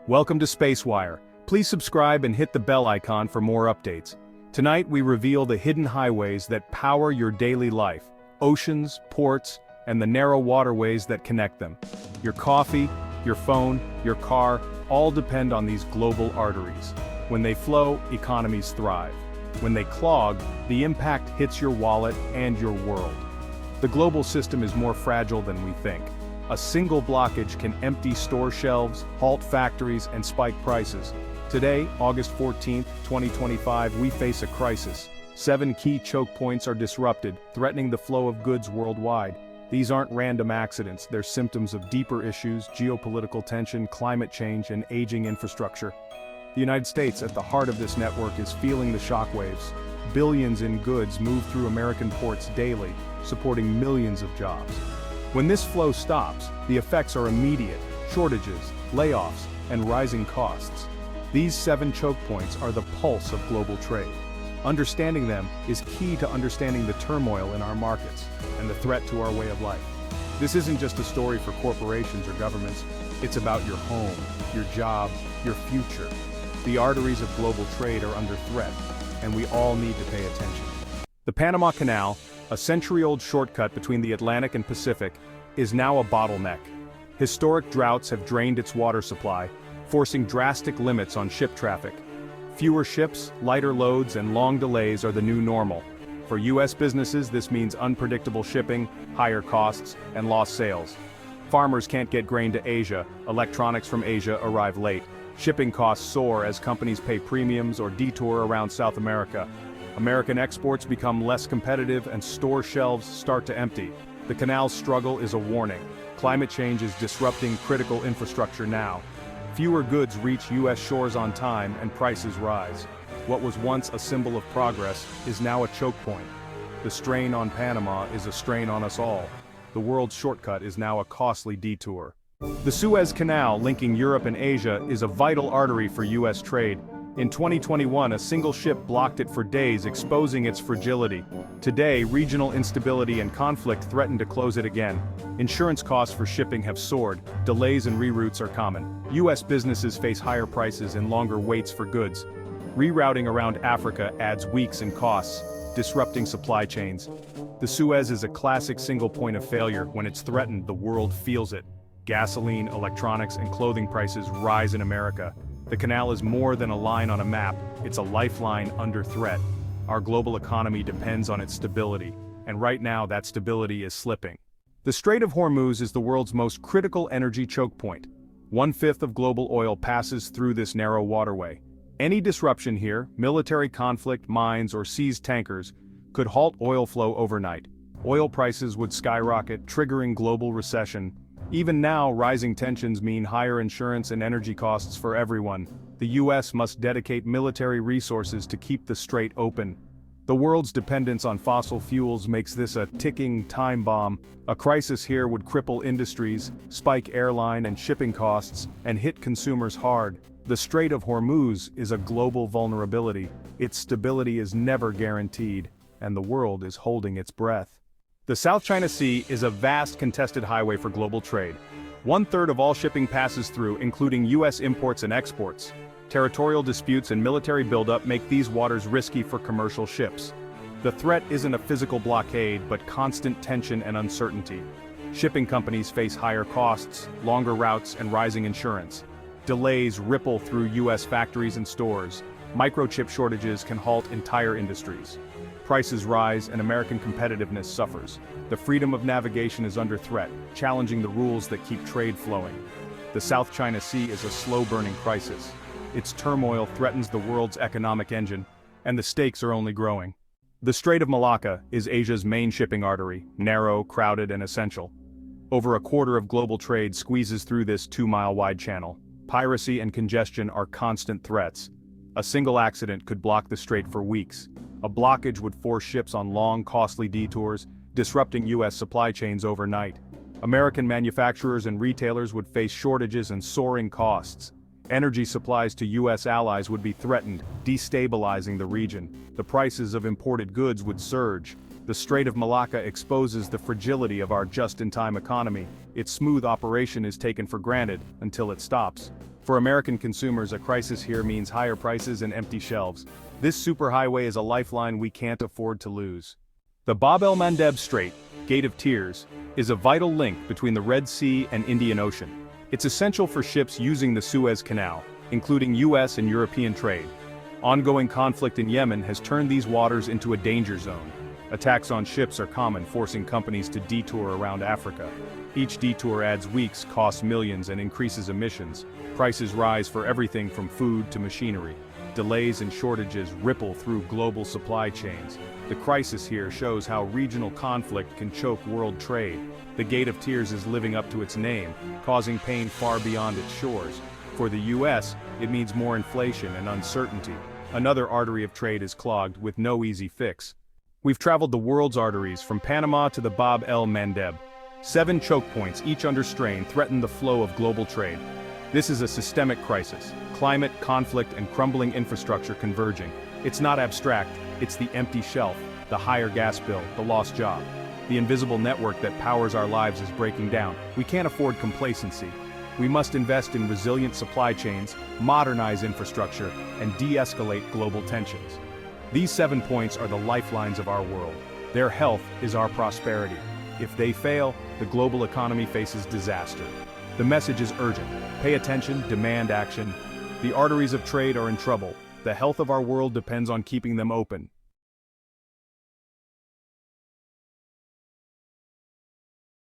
Welcome to Spacewire. Please subscribe and hit the bell icon for more updates. Tonight we reveal the hidden highways that power your daily life, oceans, ports, and the narrow waterways that connect them. Your coffee, your phone, your car, all depend on these global arteries. When they flow, economies thrive. When they clog, the impact hits your wallet and your world. The global system is more fragile than we think. A single blockage can empty store shelves, halt factories, and spike prices. Today, August 14, 2025, we face a crisis. 7 key choke points are disrupted, threatening the flow of goods worldwide. These aren't random accidents, they're symptoms of deeper issues: geopolitical tension, climate change, and aging infrastructure. The United States, at the heart of this network, is feeling the shockwaves. Billions in goods move through American ports daily, supporting millions of jobs. When this flow stops, the effects are immediate: shortages, layoffs, and rising costs. These 7 choke points are the pulse of global trade. Understanding them is key to understanding the turmoil in our markets and the threat to our way of life. This isn't just a story for corporations or governments, it's about your home, your job, your future. The arteries of global trade are under threat, and we all need to pay attention. The Panama Canal, a century-old shortcut between the Atlantic and Pacific, is now a bottleneck. Historic droughts have drained its water supply, forcing drastic limits on ship traffic. Fewer ships, lighter loads, and long delays are the new normal. For U.S. businesses, this means unpredictable shipping, higher costs, and lost sales. Farmers can't get grain to Asia, electronics from Asia arrive late. Shipping costs soar as companies pay premiums or detour around South America. American exports become less competitive and store shelves start to empty. The canal's struggle is a warning. Climate change is disrupting critical infrastructure now. Fewer goods reach U.S. shores on time and prices rise. What was once a symbol of progress is now a choke point. The strain on Panama is a strain on us all. The world's shortcut is now a costly detour. The Suez Canal, linking Europe and Asia, is a vital artery for U.S. trade. In 2021, a single ship blocked it for days, exposing its fragility. Today, regional instability and conflict threaten to close it again. Insurance costs for shipping have soared, delays and reroutes are common. U.S. businesses face higher prices and longer waits for goods. Rerouting around Africa adds weeks and costs, disrupting supply chains. The Suez is a classic single point of failure. When it's threatened, the world feels it. Gasoline, electronics, and clothing prices rise in America. The canal is more than a line on a map, it's a lifeline under threat. Our global economy depends on its stability, and right now that stability is slipping. The Strait of Hormuz is the world's most critical energy choke point. 1/5 of global oil passes through this narrow waterway. Any disruption here, military conflict, mines, or seized tankers, could halt oil flow overnight. Oil prices would skyrocket, triggering global recession. Even now, rising tensions mean higher insurance and energy costs for everyone. The U.S. must dedicate military resources to keep the strait open. The world's dependence on fossil fuels makes this a ticking time bomb. A crisis here would cripple industries, spike airline and shipping costs, and hit consumers hard. The Strait of Hormuz is a global vulnerability. Its stability is never guaranteed, and the world is holding its breath. The South China Sea is a vast contested highway for global trade. 1/3 of all shipping passes through, including U.S. imports and exports. Territorial disputes and military buildup make these waters risky for commercial ships. The threat isn't a physical blockade, but constant tension and uncertainty. Shipping companies face higher costs, longer routes, and rising insurance. Delays ripple through U.S. factories and stores. Microchip shortages can halt entire industries. Prices rise and American competitiveness suffers. The freedom of navigation is under threat, challenging the rules that keep trade flowing. The South China Sea is a slow-burning crisis. Its turmoil threatens the world's economic engine, and the stakes are only growing. The Strait of Malacca is Asia's main shipping artery, narrow, crowded, and essential. Over 1/4 of global trade squeezes through this 2-mile-wide channel. Piracy and congestion are constant threats. A single accident could block the strait for weeks. A blockage would force ships on long, costly detours, disrupting U.S. supply chains overnight. American manufacturers and retailers would face shortages and soaring costs. Energy supplies to U.S. allies would be threatened, destabilizing the region. The prices of imported goods would surge. The Strait of Malacca exposes the fragility of our just-in-time economy. Its smooth operation is taken for granted until it stops. For American consumers, a crisis here means higher prices and empty shelves. This superhighway is a lifeline we can't afford to lose. The Bab el-Mandeb Strait, Gate of Tears, is a vital link between the Red Sea and Indian Ocean. It's essential for ships using the Suez Canal, including US and European trade. Ongoing conflict in Yemen has turned these waters into a danger zone. Attacks on ships are common, forcing companies to detour around Africa. Each detour adds weeks, costs millions, and increases emissions. Prices rise for everything from food to machinery. Delays and shortages ripple through global supply chains. The crisis here shows how regional conflict can choke world trade. The Gate of Tears is living up to its name, causing pain far beyond its shores. For the US, it means more inflation and uncertainty. Another artery of trade is clogged, with no easy fix. We've traveled the world's arteries, from Panama to the Bab el-Mandeb. 7 choke points, each under strain, threaten the flow of global trade. This is a systemic crisis. Climate, conflict, and crumbling infrastructure converging. It's not abstract, it's the empty shelf, the higher gas bill, the lost job. The invisible network that powers our lives is breaking down. We can't afford complacency. We must invest in resilient supply chains, modernize infrastructure, and de-escalate global tensions. These 7 points are the lifelines of our world. Their health is our prosperity. If they fail, the global economy faces disaster. The message is urgent. Pay attention, demand action. The arteries of trade are in trouble. The health of our world depends on keeping them open.